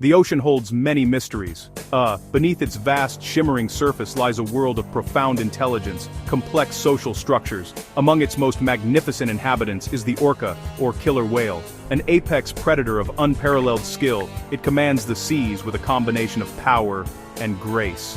The ocean holds many mysteries. Beneath its vast, shimmering surface lies a world of profound intelligence, complex social structures. Among its most magnificent inhabitants is the orca, or killer whale. An apex predator of unparalleled skill, it commands the seas with a combination of power and grace.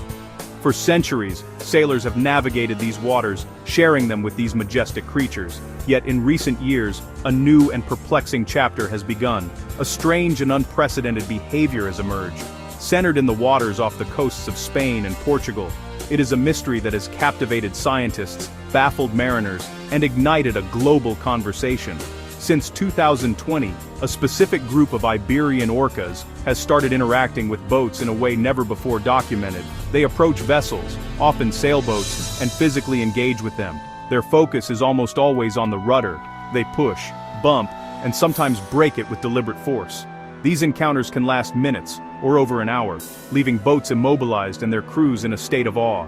For centuries, sailors have navigated these waters, sharing them with these majestic creatures. Yet in recent years, a new and perplexing chapter has begun. A strange and unprecedented behavior has emerged. Centered in the waters off the coasts of Spain and Portugal, it is a mystery that has captivated scientists, baffled mariners, and ignited a global conversation. Since 2020, a specific group of Iberian orcas has started interacting with boats in a way never before documented. They approach vessels, often sailboats, and physically engage with them. Their focus is almost always on the rudder. They push, bump, and sometimes break it with deliberate force. These encounters can last minutes, or over an hour, leaving boats immobilized and their crews in a state of awe.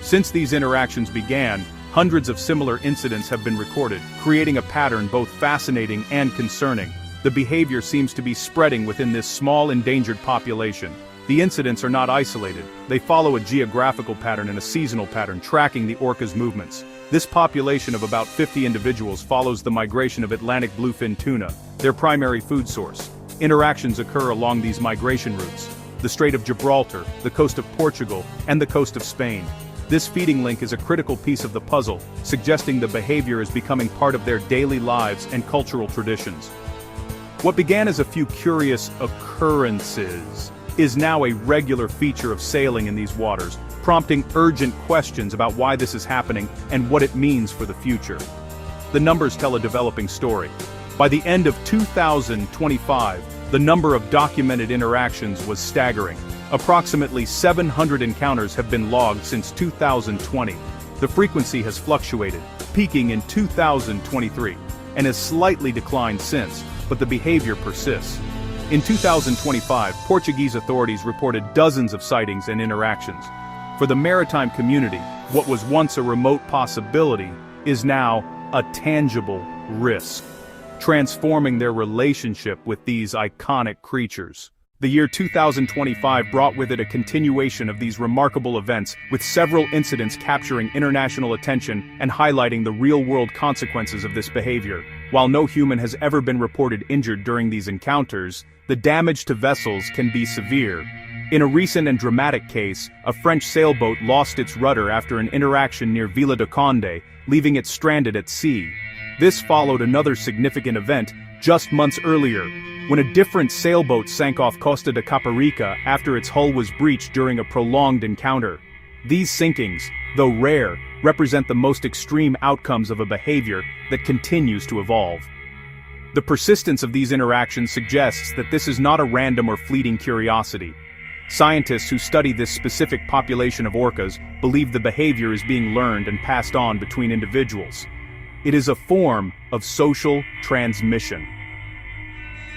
Since these interactions began, hundreds of similar incidents have been recorded, creating a pattern both fascinating and concerning. The behavior seems to be spreading within this small endangered population. The incidents are not isolated. They follow a geographical pattern and a seasonal pattern, tracking the orca's movements. This population of about 50 individuals follows the migration of Atlantic bluefin tuna, their primary food source. Interactions occur along these migration routes: the Strait of Gibraltar, the coast of Portugal, and the coast of Spain. This feeding link is a critical piece of the puzzle, suggesting the behavior is becoming part of their daily lives and cultural traditions. What began as a few curious occurrences is now a regular feature of sailing in these waters, prompting urgent questions about why this is happening and what it means for the future. The numbers tell a developing story. By the end of 2025, the number of documented interactions was staggering. Approximately 700 encounters have been logged since 2020. The frequency has fluctuated, peaking in 2023, and has slightly declined since, but the behavior persists. In 2025, Portuguese authorities reported dozens of sightings and interactions. For the maritime community, what was once a remote possibility is now a tangible risk, transforming their relationship with these iconic creatures. The year 2025 brought with it a continuation of these remarkable events, with several incidents capturing international attention and highlighting the real-world consequences of this behavior. While no human has ever been reported injured during these encounters, the damage to vessels can be severe. In a recent and dramatic case, a French sailboat lost its rudder after an interaction near Vila do Conde, leaving it stranded at sea. This followed another significant event just months earlier, when a different sailboat sank off Costa de Caparica after its hull was breached during a prolonged encounter. These sinkings, though rare, represent the most extreme outcomes of a behavior that continues to evolve. The persistence of these interactions suggests that this is not a random or fleeting curiosity. Scientists who study this specific population of orcas believe the behavior is being learned and passed on between individuals. It is a form of social transmission.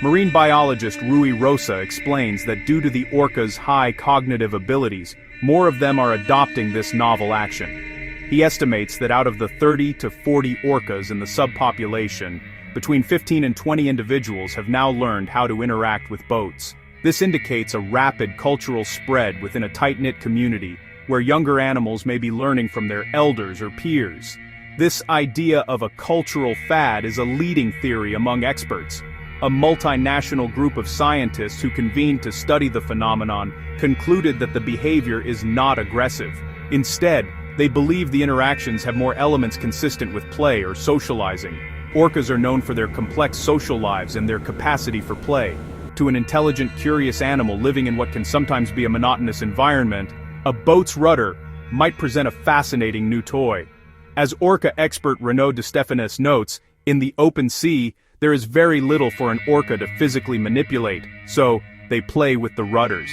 Marine biologist Rui Rosa explains that due to the orca's high cognitive abilities, more of them are adopting this novel action. He estimates that out of the 30 to 40 orcas in the subpopulation, between 15 and 20 individuals have now learned how to interact with boats. This indicates a rapid cultural spread within a tight-knit community, where younger animals may be learning from their elders or peers. This idea of a cultural fad is a leading theory among experts. A multinational group of scientists who convened to study the phenomenon concluded that the behavior is not aggressive. Instead, they believe the interactions have more elements consistent with play or socializing. Orcas are known for their complex social lives and their capacity for play. To an intelligent, curious animal living in what can sometimes be a monotonous environment, a boat's rudder might present a fascinating new toy. As orca expert Renaud de Stephanis notes, in the open sea, there is very little for an orca to physically manipulate, so they play with the rudders.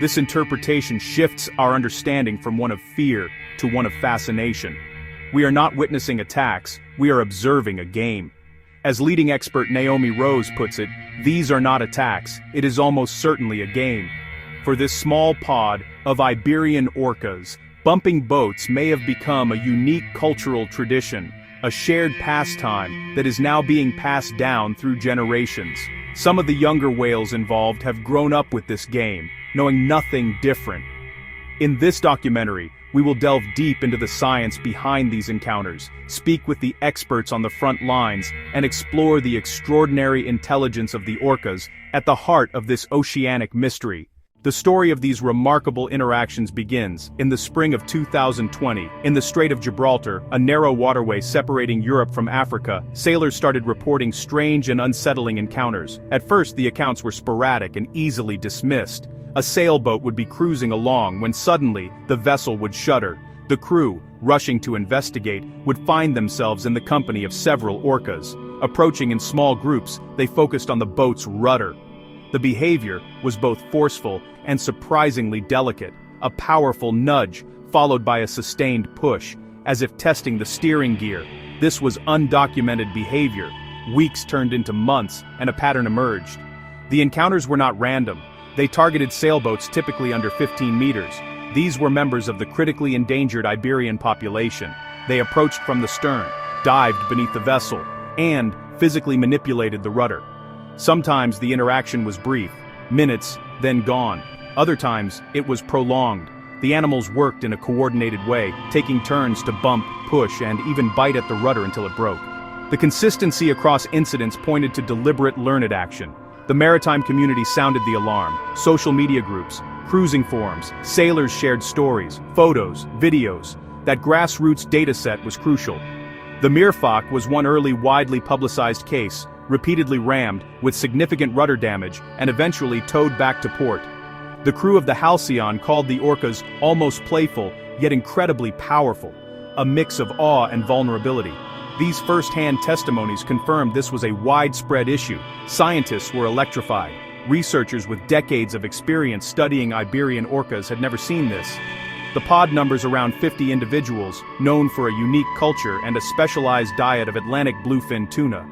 This interpretation shifts our understanding from one of fear to one of fascination. We are not witnessing attacks, we are observing a game. As leading expert Naomi Rose puts it, these are not attacks, it is almost certainly a game. For this small pod of Iberian orcas, bumping boats may have become a unique cultural tradition, a shared pastime that is now being passed down through generations. Some of the younger whales involved have grown up with this game, knowing nothing different. In this documentary, we will delve deep into the science behind these encounters, speak with the experts on the front lines, and explore the extraordinary intelligence of the orcas at the heart of this oceanic mystery. The story of these remarkable interactions begins in the spring of 2020. In the Strait of Gibraltar, a narrow waterway separating Europe from Africa, sailors started reporting strange and unsettling encounters. At first, the accounts were sporadic and easily dismissed. A sailboat would be cruising along when suddenly, the vessel would shudder. The crew, rushing to investigate, would find themselves in the company of several orcas. Approaching in small groups, they focused on the boat's rudder. The behavior was both forceful and surprisingly delicate, a powerful nudge, followed by a sustained push, as if testing the steering gear. This was undocumented behavior. Weeks turned into months, and a pattern emerged. The encounters were not random. They targeted sailboats typically under 15 meters. These were members of the critically endangered Iberian population. They approached from the stern, dived beneath the vessel, and physically manipulated the rudder. Sometimes the interaction was brief, minutes, then gone. Other times, it was prolonged. The animals worked in a coordinated way, taking turns to bump, push, and even bite at the rudder until it broke. The consistency across incidents pointed to deliberate learned action. The maritime community sounded the alarm. Social media groups, cruising forums, sailors shared stories, photos, videos. That grassroots dataset was crucial. The Meerfock was one early widely publicized case, repeatedly rammed, with significant rudder damage, and eventually towed back to port. The crew of the Halcyon called the orcas almost playful, yet incredibly powerful, a mix of awe and vulnerability. These first-hand testimonies confirmed this was a widespread issue. Scientists were electrified. Researchers with decades of experience studying Iberian orcas had never seen this. The pod numbers around 50 individuals, known for a unique culture and a specialized diet of Atlantic bluefin tuna.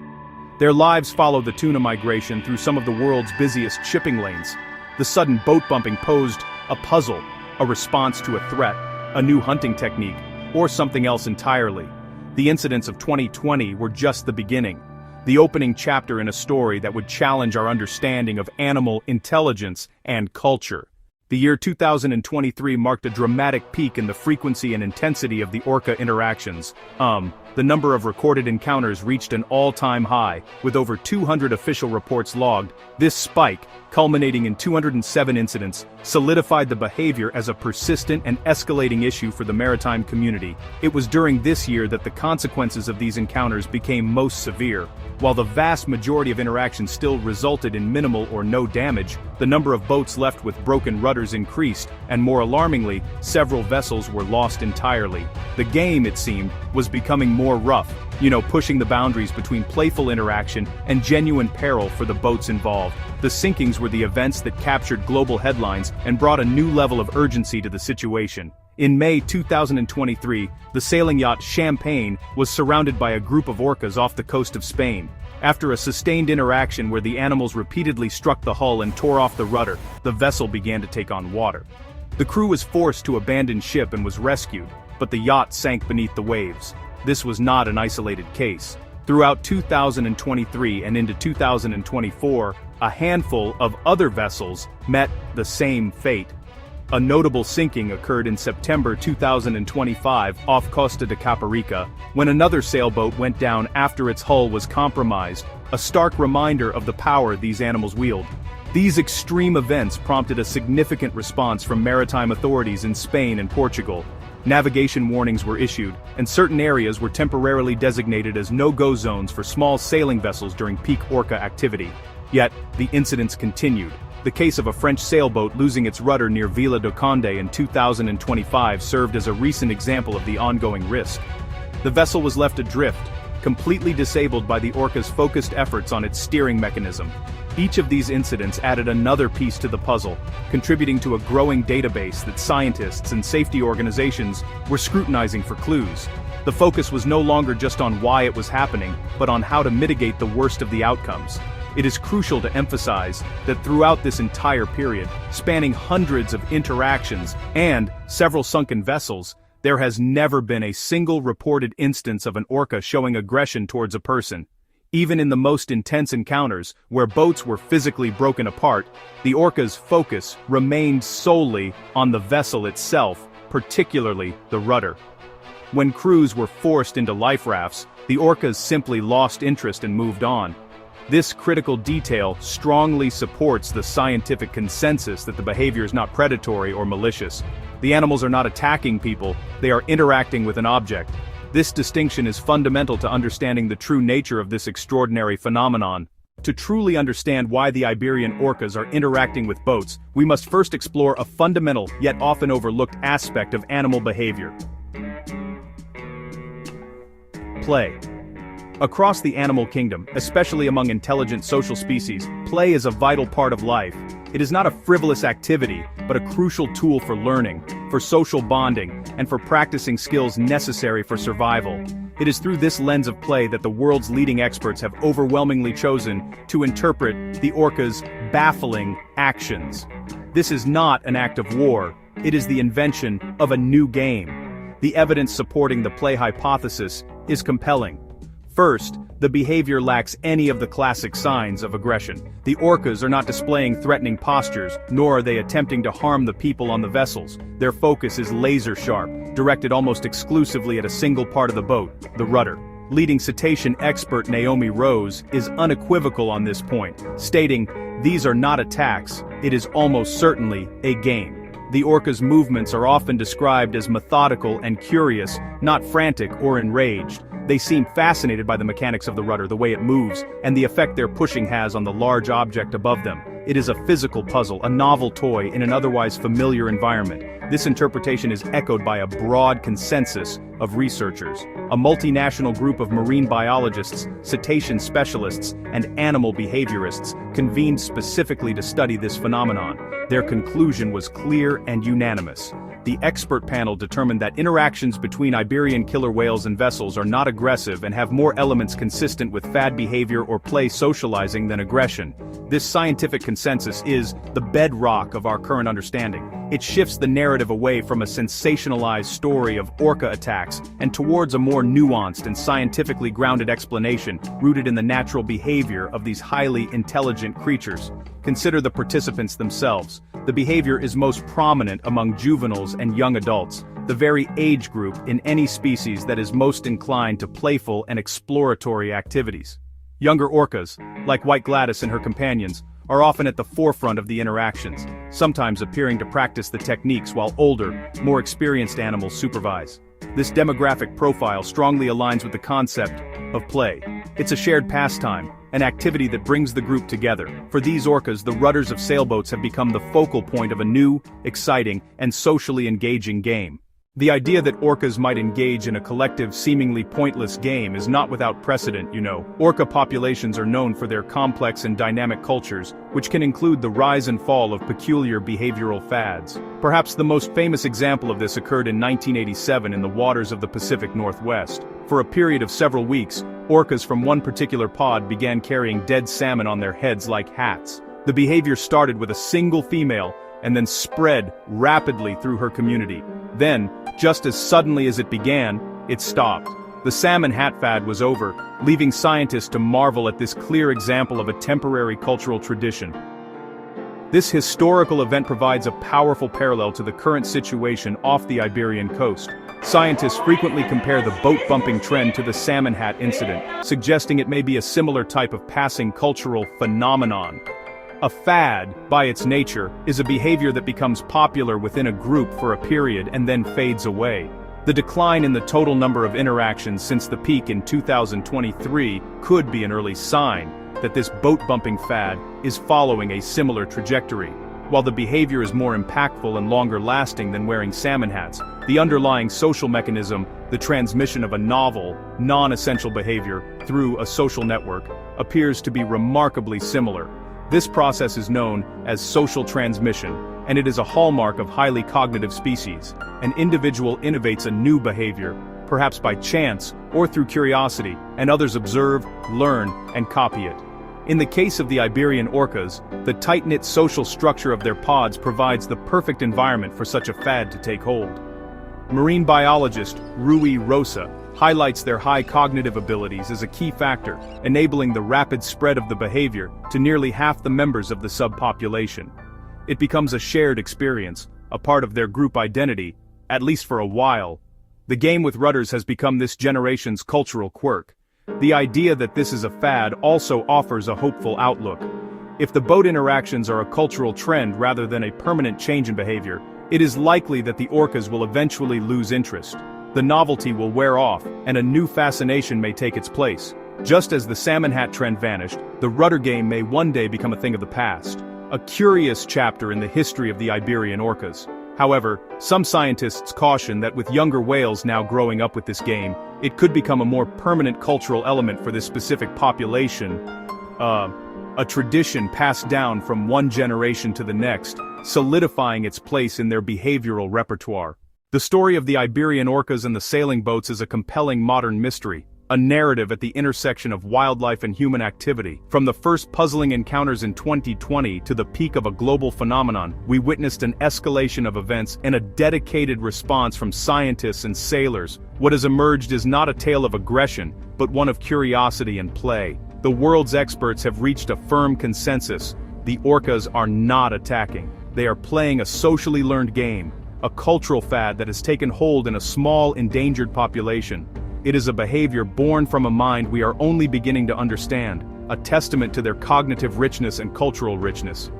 Their lives follow the tuna migration through some of the world's busiest shipping lanes. The sudden boat bumping posed a puzzle, a response to a threat, a new hunting technique, or something else entirely. The incidents of 2020 were just the beginning, the opening chapter in a story that would challenge our understanding of animal intelligence and culture. The year 2023 marked a dramatic peak in the frequency and intensity of the orca interactions. The number of recorded encounters reached an all-time high, with over 200 official reports logged. This spike, culminating in 207 incidents, solidified the behavior as a persistent and escalating issue for the maritime community. It was during this year that the consequences of these encounters became most severe. While the vast majority of interactions still resulted in minimal or no damage, the number of boats left with broken rudders increased, and more alarmingly, several vessels were lost entirely. The game, it seemed, was becoming more rough, pushing the boundaries between playful interaction and genuine peril for the boats involved. The sinkings were the events that captured global headlines and brought a new level of urgency to the situation. In May 2023, the sailing yacht Champagne was surrounded by a group of orcas off the coast of Spain. After a sustained interaction where the animals repeatedly struck the hull and tore off the rudder, the vessel began to take on water. The crew was forced to abandon ship and was rescued, but the yacht sank beneath the waves. This was not an isolated case. Throughout 2023 and into 2024, a handful of other vessels met the same fate. A notable sinking occurred in September 2025 off Costa de Caparica, when another sailboat went down after its hull was compromised, a stark reminder of the power these animals wield. These extreme events prompted a significant response from maritime authorities in Spain and Portugal. Navigation warnings were issued, and certain areas were temporarily designated as no-go zones for small sailing vessels during peak orca activity. Yet, the incidents continued. The case of a French sailboat losing its rudder near Vila do Conde in 2025 served as a recent example of the ongoing risk. The vessel was left adrift, completely disabled by the orca's focused efforts on its steering mechanism. Each of these incidents added another piece to the puzzle, contributing to a growing database that scientists and safety organizations were scrutinizing for clues. The focus was no longer just on why it was happening, but on how to mitigate the worst of the outcomes. It is crucial to emphasize that throughout this entire period, spanning hundreds of interactions and several sunken vessels, there has never been a single reported instance of an orca showing aggression towards a person. Even in the most intense encounters, where boats were physically broken apart, the orcas' focus remained solely on the vessel itself, particularly the rudder. When crews were forced into life rafts, the orcas simply lost interest and moved on. This critical detail strongly supports the scientific consensus that the behavior is not predatory or malicious. The animals are not attacking people, they are interacting with an object. This distinction is fundamental to understanding the true nature of this extraordinary phenomenon. To truly understand why the Iberian orcas are interacting with boats, we must first explore a fundamental yet often overlooked aspect of animal behavior: play. Across the animal kingdom, especially among intelligent social species, play is a vital part of life. It is not a frivolous activity, but a crucial tool for learning, for social bonding, and for practicing skills necessary for survival. It is through this lens of play that the world's leading experts have overwhelmingly chosen to interpret the orcas' baffling actions. This is not an act of war, it is the invention of a new game. The evidence supporting the play hypothesis is compelling. First, the behavior lacks any of the classic signs of aggression. The orcas are not displaying threatening postures, nor are they attempting to harm the people on the vessels. Their focus is laser-sharp, directed almost exclusively at a single part of the boat, the rudder. Leading cetacean expert Naomi Rose is unequivocal on this point, stating, "These are not attacks, it is almost certainly a game." The orcas' movements are often described as methodical and curious, not frantic or enraged. They seem fascinated by the mechanics of the rudder, the way it moves, and the effect their pushing has on the large object above them. It is a physical puzzle, a novel toy in an otherwise familiar environment. This interpretation is echoed by a broad consensus of researchers. A multinational group of marine biologists, cetacean specialists, and animal behaviorists convened specifically to study this phenomenon. Their conclusion was clear and unanimous. The expert panel determined that interactions between Iberian killer whales and vessels are not aggressive and have more elements consistent with fad behavior or play socializing than aggression. This scientific consensus is the bedrock of our current understanding. It shifts the narrative away from a sensationalized story of orca attacks and towards a more nuanced and scientifically grounded explanation rooted in the natural behavior of these highly intelligent creatures. Consider the participants themselves. The behavior is most prominent among juveniles and young adults, the very age group in any species that is most inclined to playful and exploratory activities. Younger orcas, like White Gladys and her companions, are often at the forefront of the interactions, sometimes appearing to practice the techniques while older, more experienced animals supervise. This demographic profile strongly aligns with the concept of play. It's a shared pastime, an activity that brings the group together. For these orcas, the rudders of sailboats have become the focal point of a new, exciting, and socially engaging game. The idea that orcas might engage in a collective, seemingly pointless game is not without precedent, you know. Orca populations are known for their complex and dynamic cultures, which can include the rise and fall of peculiar behavioral fads. Perhaps the most famous example of this occurred in 1987 in the waters of the Pacific Northwest. For a period of several weeks, orcas from one particular pod began carrying dead salmon on their heads like hats. The behavior started with a single female, and then spread rapidly through her community. Then, just as suddenly as it began, it stopped. The salmon hat fad was over, leaving scientists to marvel at this clear example of a temporary cultural tradition. This historical event provides a powerful parallel to the current situation off the Iberian coast. Scientists frequently compare the boat-bumping trend to the salmon hat incident, suggesting it may be a similar type of passing cultural phenomenon. A fad, by its nature, is a behavior that becomes popular within a group for a period and then fades away. The decline in the total number of interactions since the peak in 2023 could be an early sign that this boat-bumping fad is following a similar trajectory. While the behavior is more impactful and longer-lasting than wearing salmon hats, the underlying social mechanism, the transmission of a novel, non-essential behavior through a social network, appears to be remarkably similar. This process is known as social transmission, and it is a hallmark of highly cognitive species. An individual innovates a new behavior, perhaps by chance or through curiosity, and others observe, learn, and copy it. In the case of the Iberian orcas, the tight-knit social structure of their pods provides the perfect environment for such a fad to take hold. Marine biologist Rui Rosa highlights their high cognitive abilities as a key factor, enabling the rapid spread of the behavior to nearly half the members of the subpopulation. It becomes a shared experience, a part of their group identity, at least for a while. The game with rudders has become this generation's cultural quirk. The idea that this is a fad also offers a hopeful outlook. If the boat interactions are a cultural trend rather than a permanent change in behavior, it is likely that the orcas will eventually lose interest. The novelty will wear off, and a new fascination may take its place. Just as the salmon hat trend vanished, the rudder game may one day become a thing of the past. A curious chapter in the history of the Iberian orcas. However, some scientists caution that with younger whales now growing up with this game, it could become a more permanent cultural element for this specific population. A tradition passed down from one generation to the next, solidifying its place in their behavioral repertoire. The story of the Iberian orcas and the sailing boats is a compelling modern mystery, a narrative at the intersection of wildlife and human activity. From the first puzzling encounters in 2020 to the peak of a global phenomenon, we witnessed an escalation of events and a dedicated response from scientists and sailors. What has emerged is not a tale of aggression, but one of curiosity and play. The world's experts have reached a firm consensus. The orcas are not attacking. They are playing a socially learned game, a cultural fad that has taken hold in a small, endangered population. It is a behavior born from a mind we are only beginning to understand, a testament to their cognitive richness and cultural richness.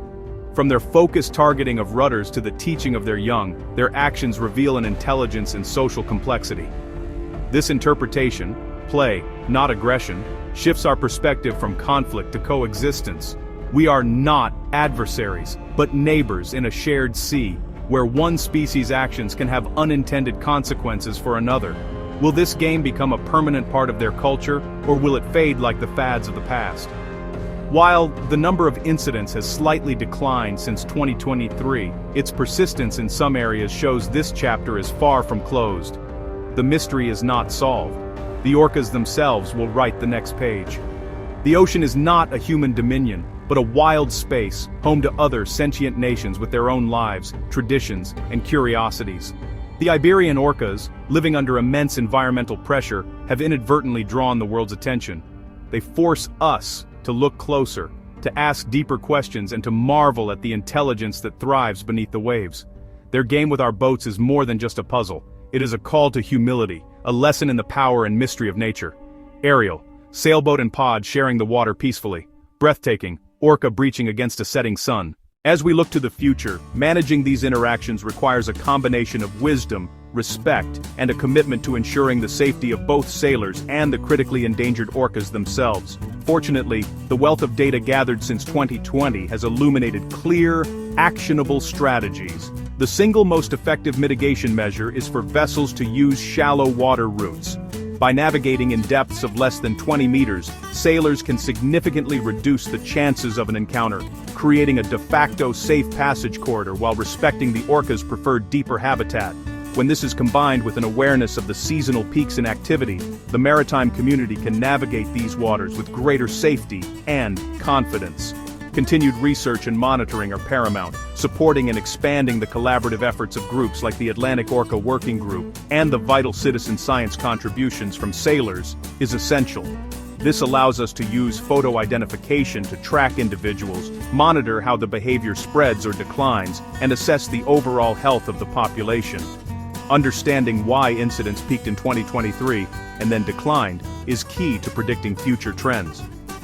From their focused targeting of rudders to the teaching of their young, their actions reveal an intelligence and social complexity. This interpretation, play, not aggression, shifts our perspective from conflict to coexistence. We are not adversaries, but neighbors in a shared sea, where one species' actions can have unintended consequences for another. Will this game become a permanent part of their culture, or will it fade like the fads of the past? While the number of incidents has slightly declined since 2023, its persistence in some areas shows this chapter is far from closed. The mystery is not solved. The orcas themselves will write the next page. The ocean is not a human dominion, but a wild space, home to other sentient nations with their own lives, traditions, and curiosities. The Iberian orcas, living under immense environmental pressure, have inadvertently drawn the world's attention. They force us to look closer, to ask deeper questions and to marvel at the intelligence that thrives beneath the waves. Their game with our boats is more than just a puzzle. It is a call to humility, a lesson in the power and mystery of nature. Aerial, sailboat and pod sharing the water peacefully. Breathtaking, orca breaching against a setting sun. As we look to the future, managing these interactions requires a combination of wisdom, respect, and a commitment to ensuring the safety of both sailors and the critically endangered orcas themselves. Fortunately, the wealth of data gathered since 2020 has illuminated clear, actionable strategies. The single most effective mitigation measure is for vessels to use shallow water routes. By navigating in depths of less than 20 meters, sailors can significantly reduce the chances of an encounter, creating a de facto safe passage corridor while respecting the orca's preferred deeper habitat. When this is combined with an awareness of the seasonal peaks in activity, the maritime community can navigate these waters with greater safety and confidence. Continued research and monitoring are paramount, supporting and expanding the collaborative efforts of groups like the Atlantic Orca Working Group and the vital citizen science contributions from sailors is essential. This allows us to use photo identification to track individuals, monitor how the behavior spreads or declines, and assess the overall health of the population. Understanding why incidents peaked in 2023 and then declined is key to predicting future trends.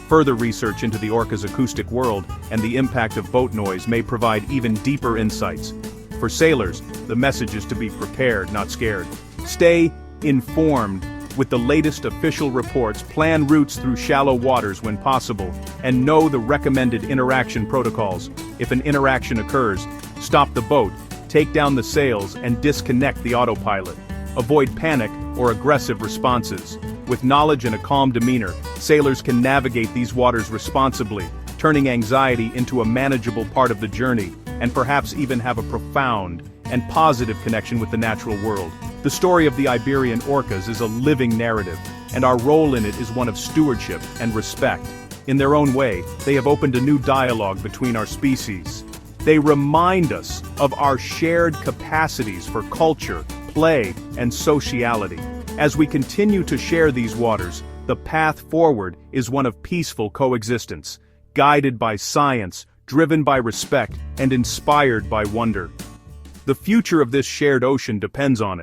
Further research into the orca's acoustic world and the impact of boat noise may provide even deeper insights. For sailors, the message is to be prepared, not scared. Stay informed with the latest official reports, plan routes through shallow waters when possible, and know the recommended interaction protocols. If an interaction occurs, stop the boat, take down the sails, and disconnect the autopilot. Avoid panic or aggressive responses. With knowledge and a calm demeanor, sailors can navigate these waters responsibly, turning anxiety into a manageable part of the journey, and perhaps even have a profound and positive connection with the natural world. The story of the Iberian orcas is a living narrative, and our role in it is one of stewardship and respect. In their own way, they have opened a new dialogue between our species. They remind us of our shared capacities for culture, play, and sociality. As we continue to share these waters, the path forward is one of peaceful coexistence, guided by science, driven by respect, and inspired by wonder. The future of this shared ocean depends on it.